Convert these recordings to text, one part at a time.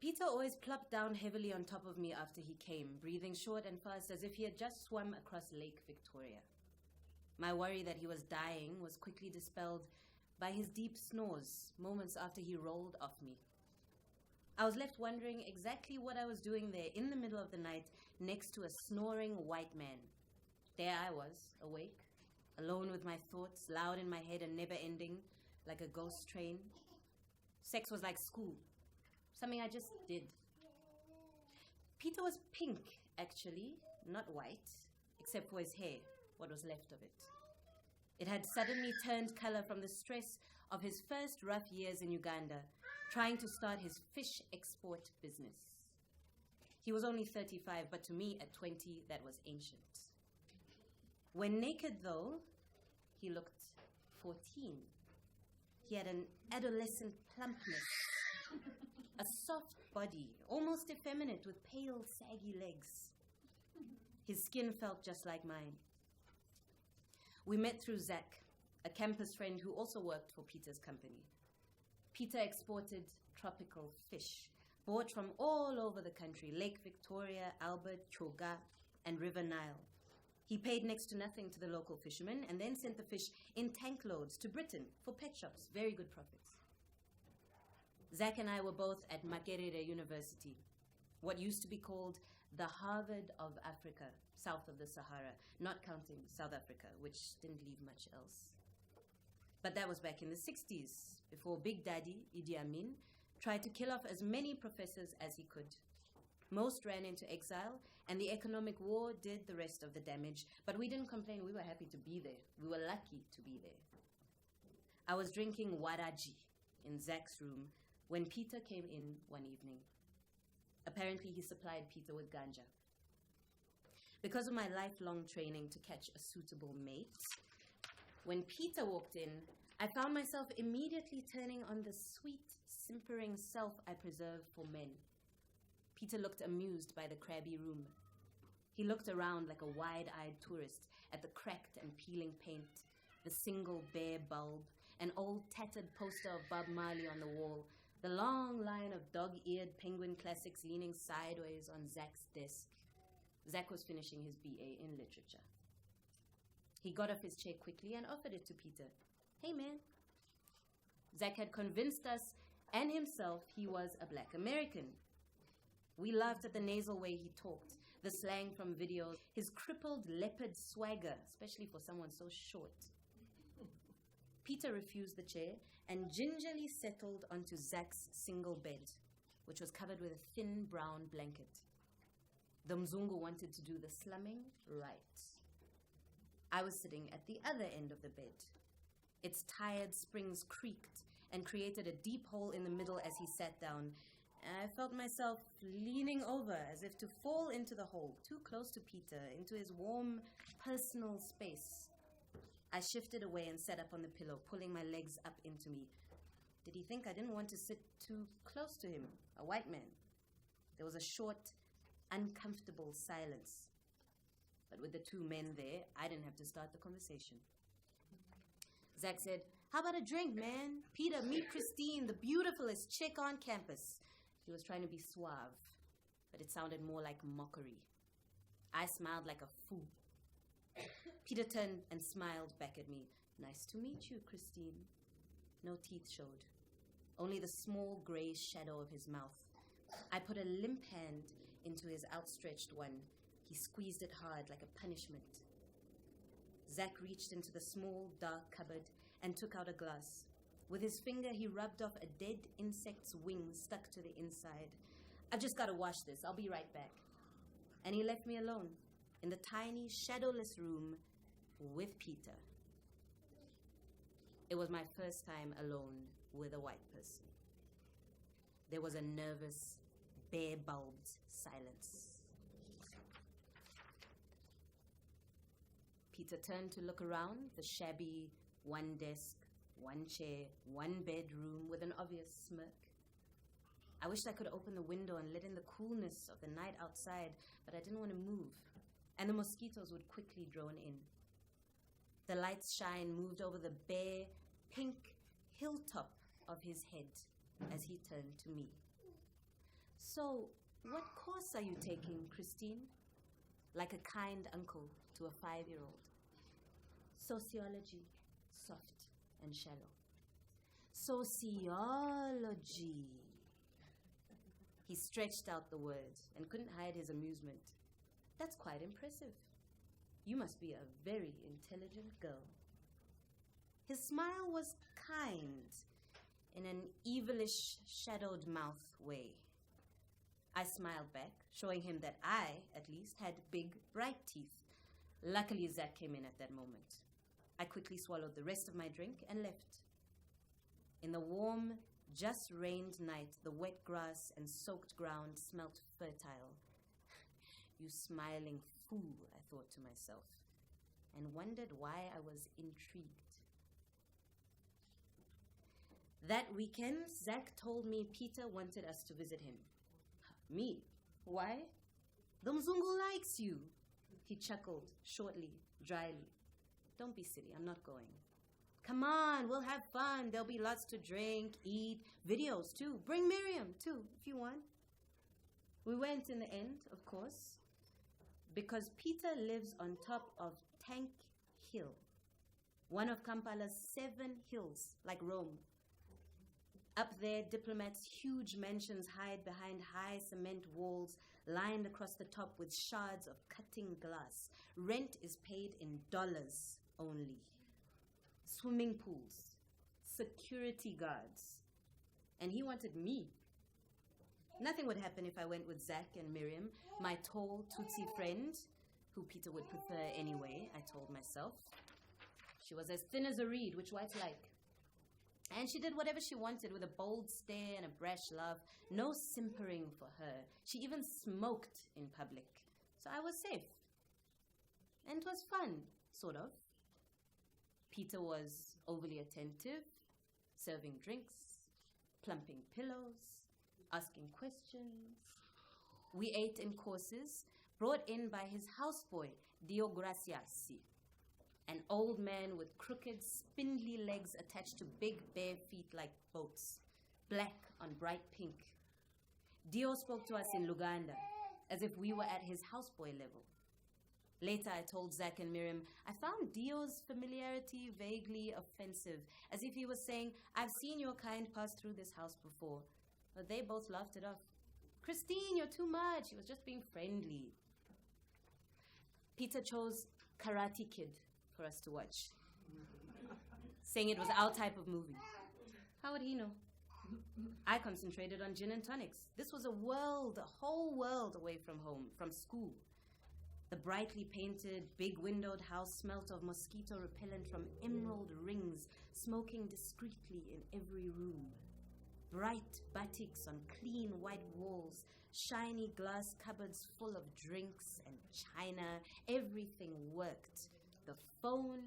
Peter always plopped down heavily on top of me after he came, breathing short and fast as if he had just swum across Lake Victoria. My worry that he was dying was quickly dispelled by his deep snores moments after he rolled off me. I was left wondering exactly what I was doing there in the middle of the night next to a snoring white man. There I was, awake, alone with my thoughts, loud in my head and never ending, like a ghost train. Sex was like school, something I just did. Peter was pink, actually, not white, except for his hair, what was left of it. It had suddenly turned color from the stress of his first rough years in Uganda, trying to start his fish export business. He was only 35, but to me at 20, that was ancient. When naked, though, he looked 14. He had an adolescent plumpness, a soft body, almost effeminate, with pale, saggy legs. His skin felt just like mine. We met through Zach, a campus friend who also worked for Peter's company. Peter exported tropical fish, bought from all over the country, Lake Victoria, Albert, Choga, and River Nile. He paid next to nothing to the local fishermen and then sent the fish in tank loads to Britain for pet shops. Very good profits. Zach and I were both at Makerere University, what used to be called the Harvard of Africa, south of the Sahara, not counting South Africa, which didn't leave much else. But that was back in the 60s, before Big Daddy, Idi Amin, tried to kill off as many professors as he could. Most ran into exile, and the economic war did the rest of the damage. But we didn't complain. We were happy to be there. We were lucky to be there. I was drinking waraji in Zach's room when Peter came in one evening. Apparently, he supplied Peter with ganja. Because of my lifelong training to catch a suitable mate, when Peter walked in, I found myself immediately turning on the sweet, simpering self I preserve for men. Peter looked amused by the crabby room. He looked around like a wide-eyed tourist at the cracked and peeling paint, the single bare bulb, an old tattered poster of Bob Marley on the wall, the long line of dog-eared penguin classics leaning sideways on Zach's desk. Zach was finishing his BA in literature. He got off his chair quickly and offered it to Peter. Hey, man. Zach had convinced us and himself he was a black American. We laughed at the nasal way he talked, the slang from videos, his crippled leopard swagger, especially for someone so short. Peter refused the chair and gingerly settled onto Zach's single bed, which was covered with a thin brown blanket. The Mzungu wanted to do the slumming right. I was sitting at the other end of the bed. Its tired springs creaked and created a deep hole in the middle as he sat down. I felt myself leaning over as if to fall into the hole, too close to Peter, into his warm, personal space. I shifted away and sat up on the pillow, pulling my legs up into me. Did he think I didn't want to sit too close to him, a white man? There was a short, uncomfortable silence. But with the two men there, I didn't have to start the conversation. Zach said, "How about a drink, man? Peter, meet Christine, the beautifulest chick on campus." He was trying to be suave, but it sounded more like mockery. I smiled like a fool. Peter turned and smiled back at me. "Nice to meet you, Christine." No teeth showed, only the small gray shadow of his mouth. I put a limp hand into his outstretched one. He squeezed it hard like a punishment. Zach reached into the small, dark cupboard and took out a glass. With his finger, he rubbed off a dead insect's wing stuck to the inside. "I've just got to wash this. I'll be right back." And he left me alone in the tiny, shadowless room with Peter. It was my first time alone with a white person. There was a nervous, bare-bulbed silence. Peter turned to look around the shabby, one desk, one chair, one bedroom with an obvious smirk. I wished I could open the window and let in the coolness of the night outside, but I didn't want to move, and the mosquitoes would quickly drone in. The light's shine moved over the bare, pink hilltop of his head as he turned to me. So, what course are you taking, Christine? Like a kind uncle to a 5-year-old. Sociology, soft and shallow. Sociology. He stretched out the words and couldn't hide his amusement. That's quite impressive. You must be a very intelligent girl. His smile was kind, in an evilish, shadowed mouth way. I smiled back, showing him that I, at least, had big, bright teeth. Luckily, Zach came in at that moment. I quickly swallowed the rest of my drink and left. In the warm, just rained night, the wet grass and soaked ground smelt fertile. You smiling fool, I thought to myself, and wondered why I was intrigued. That weekend, Zach told me Peter wanted us to visit him. Me? Why? The Mzungu likes you. He chuckled, shortly, dryly. Don't be silly, I'm not going. Come on, we'll have fun. There'll be lots to drink, eat, videos too. Bring Miriam too, if you want. We went in the end, of course, because Peter lives on top of Tank Hill, one of Kampala's 7 hills, like Rome. Up there, diplomats' huge mansions hide behind high cement walls lined across the top with shards of cutting glass. Rent is paid in dollars only. Swimming pools, security guards. And he wanted me. Nothing would happen if I went with Zach and Miriam, my tall Tutsi friend, who Peter would prefer anyway, I told myself. She was as thin as a reed, which whites like. And she did whatever she wanted with a bold stare and a brash laugh. No simpering for her. She even smoked in public. So I was safe. And it was fun, sort of. Peter was overly attentive, serving drinks, plumping pillows, asking questions. We ate in courses brought in by his houseboy, Dio Graciasi, an old man with crooked, spindly legs attached to big, bare feet like boats, black on bright pink. Dio spoke to us in Luganda, as if we were at his houseboy level. Later, I told Zach and Miriam, I found Dio's familiarity vaguely offensive, as if he was saying, I've seen your kind pass through this house before. But they both laughed it off. Christine, you're too much. He was just being friendly. Peter chose Karate Kid for us to watch, saying it was our type of movie. How would he know? I concentrated on gin and tonics. This was a whole world away from home, from school. The brightly painted, big windowed house smelt of mosquito repellent from emerald rings, smoking discreetly in every room. Bright batiks on clean white walls, shiny glass cupboards full of drinks and china. Everything worked. The phone,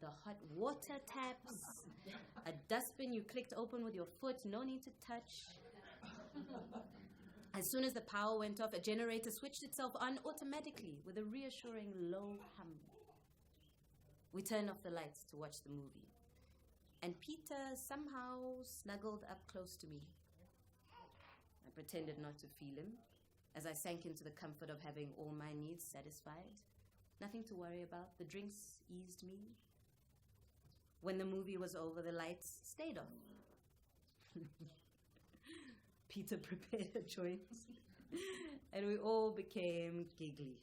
the hot water taps, a dustbin you clicked open with your foot, no need to touch. As soon as the power went off, a generator switched itself on automatically with a reassuring low hum. We turned off the lights to watch the movie, and Peter somehow snuggled up close to me. I pretended not to feel him as I sank into the comfort of having all my needs satisfied. Nothing to worry about. The drinks eased me. When the movie was over, the lights stayed on. Peter prepared a joint, and we all became giggly.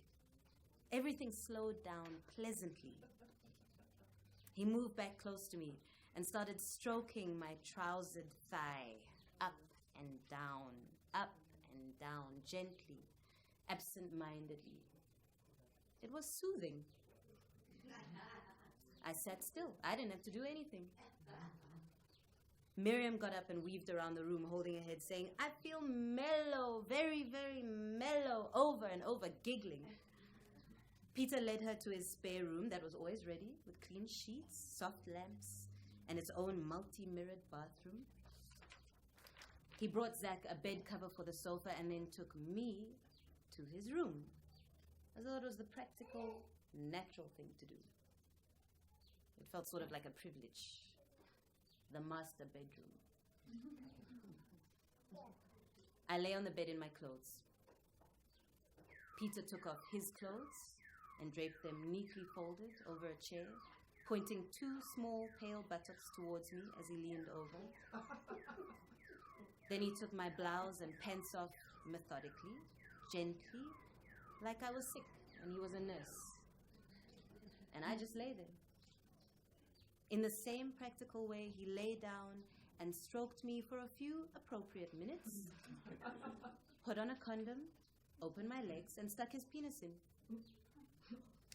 Everything slowed down pleasantly. He moved back close to me and started stroking my trousered thigh, up and down, gently, absent-mindedly. It was soothing. I sat still. I didn't have to do anything. Miriam got up and weaved around the room, holding her head, saying, I feel mellow, very, very mellow, over and over, giggling. Peter led her to his spare room that was always ready, with clean sheets, soft lamps, and its own multi-mirrored bathroom. He brought Zach a bed cover for the sofa and then took me to his room, as though it was the practical, natural thing to do. It felt sort of like a privilege. The master bedroom. I lay on the bed in my clothes. Peter took off his clothes and draped them neatly folded over a chair, pointing 2 small pale buttocks towards me as he leaned over. Then he took my blouse and pants off methodically, gently, like I was sick and he was a nurse. And I just lay there. In the same practical way, he lay down and stroked me for a few appropriate minutes, put on a condom, opened my legs, and stuck his penis in.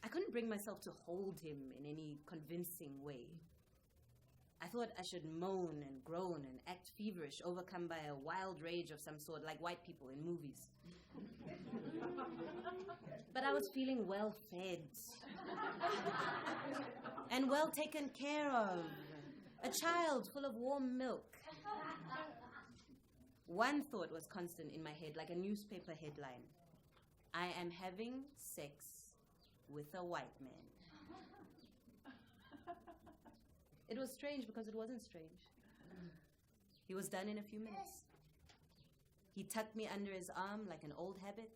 I couldn't bring myself to hold him in any convincing way. I thought I should moan and groan and act feverish, overcome by a wild rage of some sort, like white people in movies. But I was feeling well fed and well taken care of. A child full of warm milk. One thought was constant in my head, like a newspaper headline. I am having sex with a white man. It was strange because it wasn't strange. He was done in a few minutes. He tucked me under his arm like an old habit,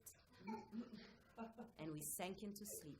and we sank into sleep.